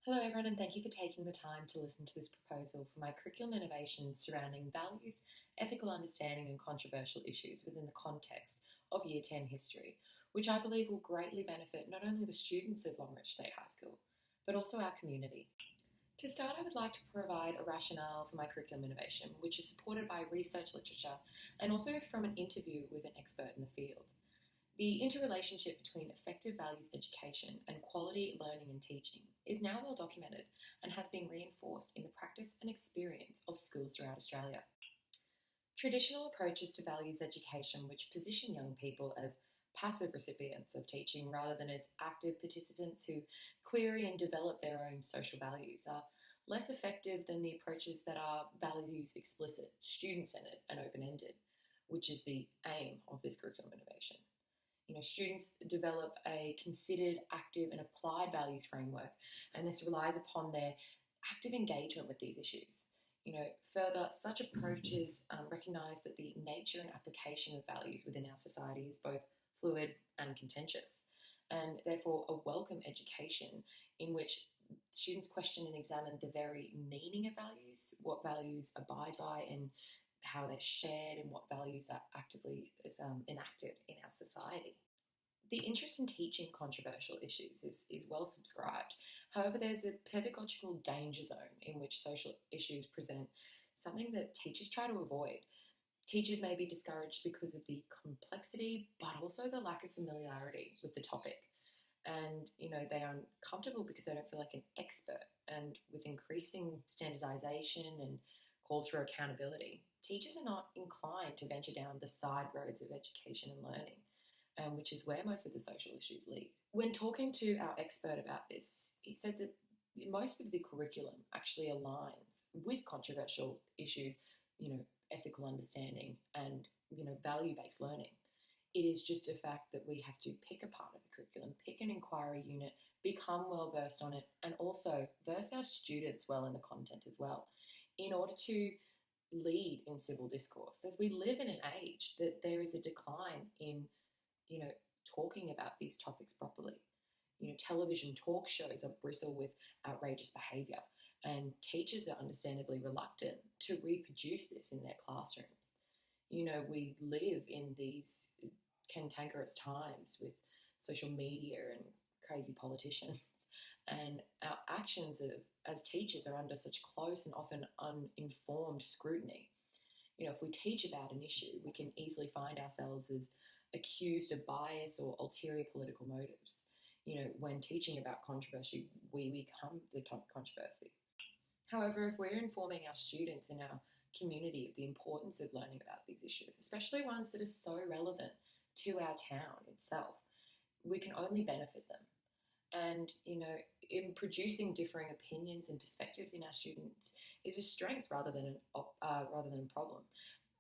Hello everyone, and thank you for taking the time to listen to this proposal for my curriculum innovations surrounding values, ethical understanding and controversial issues within the context of Year 10 history, which I believe will greatly benefit not only the students of Longreach State High School, but also our community. To start, I would like to provide a rationale for my curriculum innovation, which is supported by research literature and also from an interview with an expert in the field. The interrelationship between effective values education and quality learning and teaching is now well documented and has been reinforced in the practice and experience of schools throughout Australia. Traditional approaches to values education, which position young people as passive recipients of teaching rather than as active participants who query and develop their own social values, are less effective than the approaches that are values explicit, student-centred and open-ended, which is the aim of this curriculum innovation. Students develop a considered, active and applied values framework, and this relies upon their active engagement with these issues. Further, such approaches recognise that the nature and application of values within our society is both fluid and contentious, and therefore a welcome education in which students question and examine the very meaning of values, what values abide by and how they're shared and what values are actively enacted in our society. The interest in teaching controversial issues is well subscribed. However, there's a pedagogical danger zone in which social issues present something that teachers try to avoid. Teachers may be discouraged because of the complexity, but also the lack of familiarity with the topic. And, they are uncomfortable because they don't feel like an expert. And with increasing standardisation and calls for accountability, teachers are not inclined to venture down the side roads of education and learning, which is where most of the social issues lead. When talking to our expert about this, he said that most of the curriculum actually aligns with controversial issues, ethical understanding and, value-based learning. It is just a fact that we have to pick a part of the curriculum, pick an inquiry unit, become well-versed on it, and also verse our students well in the content as well, in order to lead in civil discourse, as we live in an age that there is a decline in, talking about these topics properly. Television talk shows are bristle with outrageous behaviour, and teachers are understandably reluctant to reproduce this in their classrooms. We live in these cantankerous times with social media and crazy politicians, and our actions as teachers are under such close and often uninformed scrutiny. If we teach about an issue, we can easily find ourselves as accused of bias or ulterior political motives. When teaching about controversy, we become the controversy. However, if we're informing our students and our community of the importance of learning about these issues, especially ones that are so relevant to our town itself, we can only benefit them. And, in producing differing opinions and perspectives in our students is a strength rather than a problem.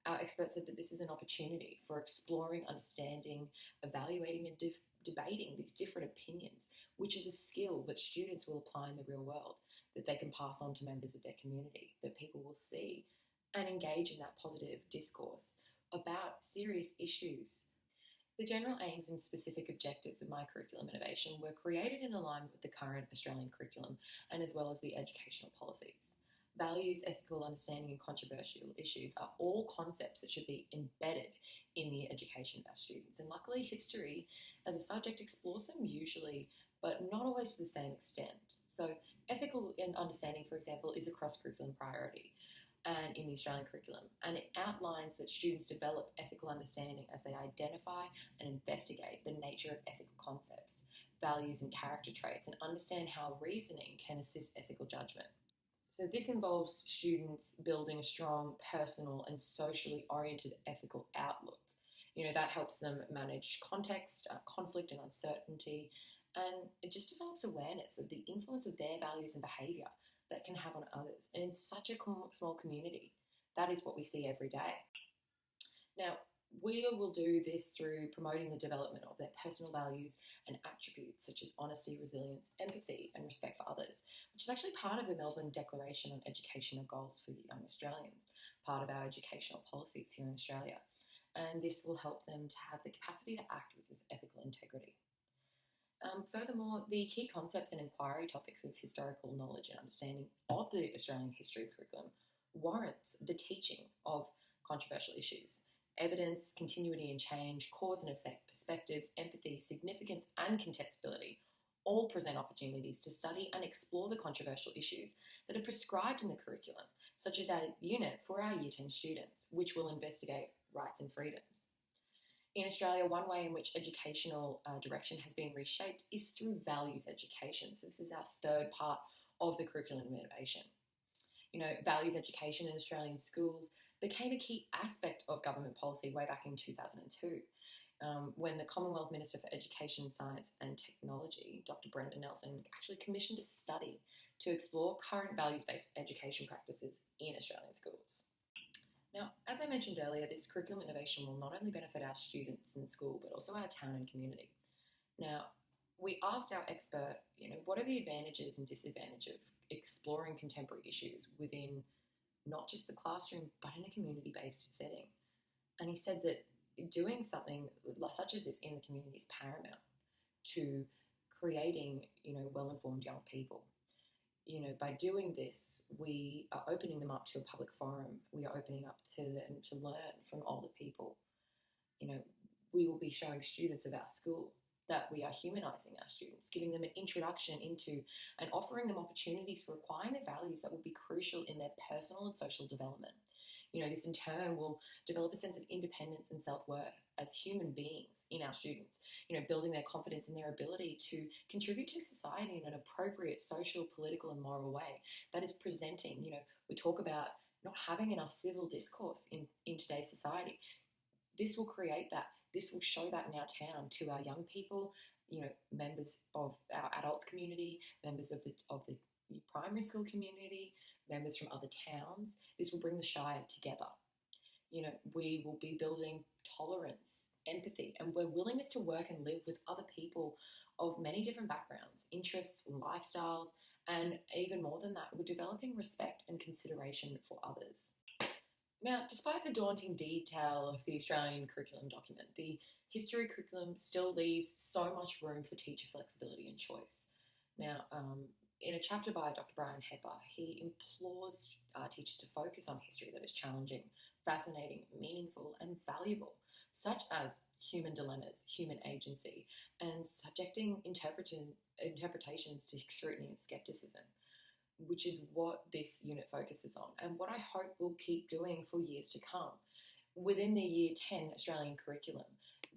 Our expert said that this is an opportunity for exploring, understanding, evaluating and debating these different opinions, which is a skill that students will apply in the real world, that they can pass on to members of their community, that people will see and engage in that positive discourse about serious issues. The general aims and specific objectives of my curriculum innovation were created in alignment with the current Australian curriculum and as well as the educational policies. Values, ethical understanding and controversial issues are all concepts that should be embedded in the education of our students. And luckily, history as a subject explores them usually, but not always to the same extent. So ethical understanding, for example, is a cross-curriculum priority and in the Australian curriculum, and it outlines that students develop ethical understanding as they identify and investigate the nature of ethical concepts, values and character traits, and understand how reasoning can assist ethical judgment. So this involves students building a strong, personal and socially oriented ethical outlook. That helps them manage context, conflict and uncertainty, and it just develops awareness of the influence of their values and behaviour that can have on others. And in such a small community, that is what we see every day. Now, we will do this through promoting the development of their personal values and attributes such as honesty, resilience, empathy and respect for others, which is actually part of the Melbourne Declaration on Educational Goals for Young Australians, part of our educational policies here in Australia. And this will help them to have the capacity to act with ethical integrity. Furthermore, the key concepts and inquiry topics of historical knowledge and understanding of the Australian history curriculum warrants the teaching of controversial issues. Evidence, continuity and change, cause and effect, perspectives, empathy, significance and contestability all present opportunities to study and explore the controversial issues that are prescribed in the curriculum, such as our unit for our Year 10 students, which will investigate rights and freedoms. In Australia, one way in which educational direction has been reshaped is through values education. So this is our third part of the curriculum innovation. Values education in Australian schools became a key aspect of government policy way back in 2002, when the Commonwealth Minister for Education, Science and Technology, Dr. Brendan Nelson, actually commissioned a study to explore current values-based education practices in Australian schools. Now, as I mentioned earlier, this curriculum innovation will not only benefit our students in school, but also our town and community. Now, we asked our expert, what are the advantages and disadvantages of exploring contemporary issues within not just the classroom, but in a community-based setting? And he said that doing something such as this in the community is paramount to creating, well-informed young people. By doing this, we are opening them up to a public forum. We are opening up to them to learn from older people. We will be showing students of our school that we are humanising our students, giving them an introduction into and offering them opportunities for acquiring the values that will be crucial in their personal and social development. This in turn will develop a sense of independence and self-worth as human beings in our students, building their confidence in their ability to contribute to society in an appropriate social, political and moral way that is presenting, we talk about not having enough civil discourse in today's society. This will create that. This will show that in our town to our young people, members of our adult community, members of the primary school community, members from other towns. This will bring the Shire together. We will be building tolerance, empathy, and we're willingness to work and live with other people of many different backgrounds, interests, and lifestyles, and even more than that, we're developing respect and consideration for others. Now, despite the daunting detail of the Australian curriculum document, the history curriculum still leaves so much room for teacher flexibility and choice. Now, in a chapter by Dr. Brian Huepper, he implores teachers to focus on history that is challenging, fascinating, meaningful, and valuable, such as human dilemmas, human agency, and subjecting interpretations to scrutiny and skepticism, which is what this unit focuses on, and what I hope we'll keep doing for years to come. Within the Year 10 Australian curriculum,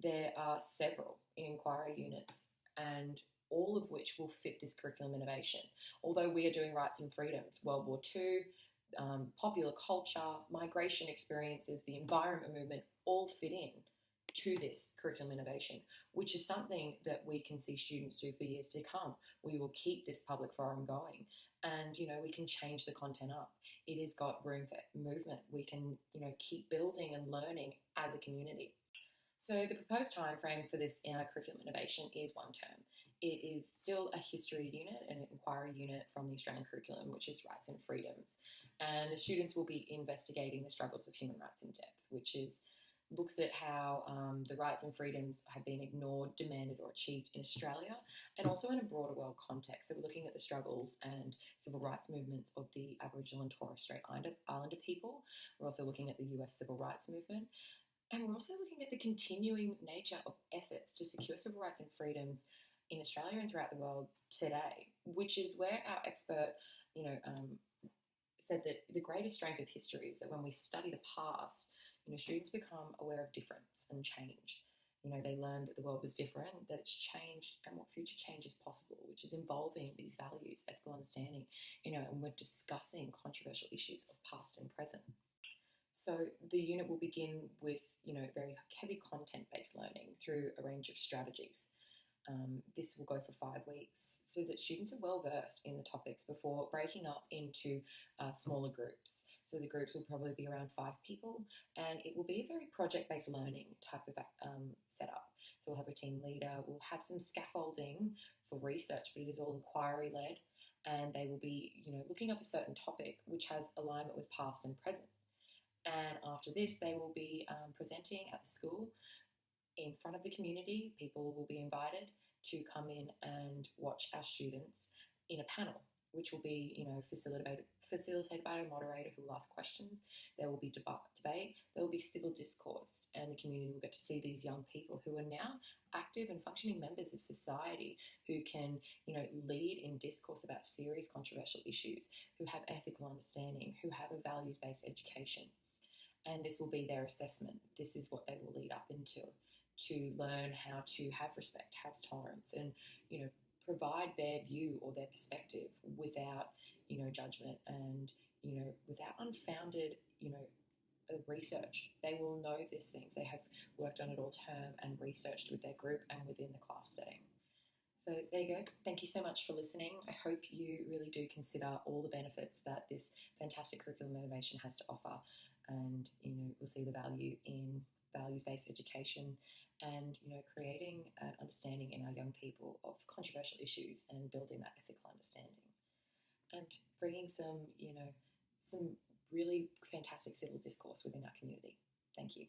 there are several inquiry units, and all of which will fit this curriculum innovation. Although we are doing rights and freedoms, World War II, popular culture, migration experiences, the environment movement, all fit in to this curriculum innovation, which is something that we can see students do for years to come. We will keep this public forum going, and we can change the content up. It has got room for movement. We can keep building and learning as a community. So the proposed timeframe for this curriculum innovation is 1 term. It is still a history unit and an inquiry unit from the Australian curriculum, which is rights and freedoms. And the students will be investigating the struggles of human rights in depth, which looks at how the rights and freedoms have been ignored, demanded or achieved in Australia, and also in a broader world context. So we're looking at the struggles and civil rights movements of the Aboriginal and Torres Strait Islander people. We're also looking at the US civil rights movement. And we're also looking at the continuing nature of efforts to secure civil rights and freedoms in Australia and throughout the world today, which is where our expert, said that the greatest strength of history is that when we study the past, students become aware of difference and change. They learn that the world was different, that it's changed, and what future change is possible, which is involving these values, ethical understanding, and we're discussing controversial issues of past and present. So the unit will begin with, very heavy content-based learning through a range of strategies. This will go for 5 weeks so that students are well versed in the topics before breaking up into smaller groups. So the groups will probably be around 5 people, and it will be a very project-based learning type of setup. So we'll have a team leader, we'll have some scaffolding for research, but it is all inquiry-led, and they will be, looking up a certain topic which has alignment with past and present. And after this, they will be presenting at the school in front of the community. People will be invited to come in and watch our students in a panel, which will be, facilitated by a moderator who will ask questions. There will be debate, there will be civil discourse, and the community will get to see these young people who are now active and functioning members of society, who can, lead in discourse about serious controversial issues, who have ethical understanding, who have a values-based education. And this will be their assessment. This is what they will lead up into, to learn how to have respect, have tolerance, and, provide their view or their perspective without, judgment and, without unfounded, research. They will know these things. They have worked on it all term and researched with their group and within the class setting. So there you go. Thank you so much for listening. I hope you really do consider all the benefits that this fantastic curriculum innovation has to offer, and we'll see the value in values-based education and creating an understanding in our young people of controversial issues and building that ethical understanding, and bringing some really fantastic civil discourse within our community. Thank you.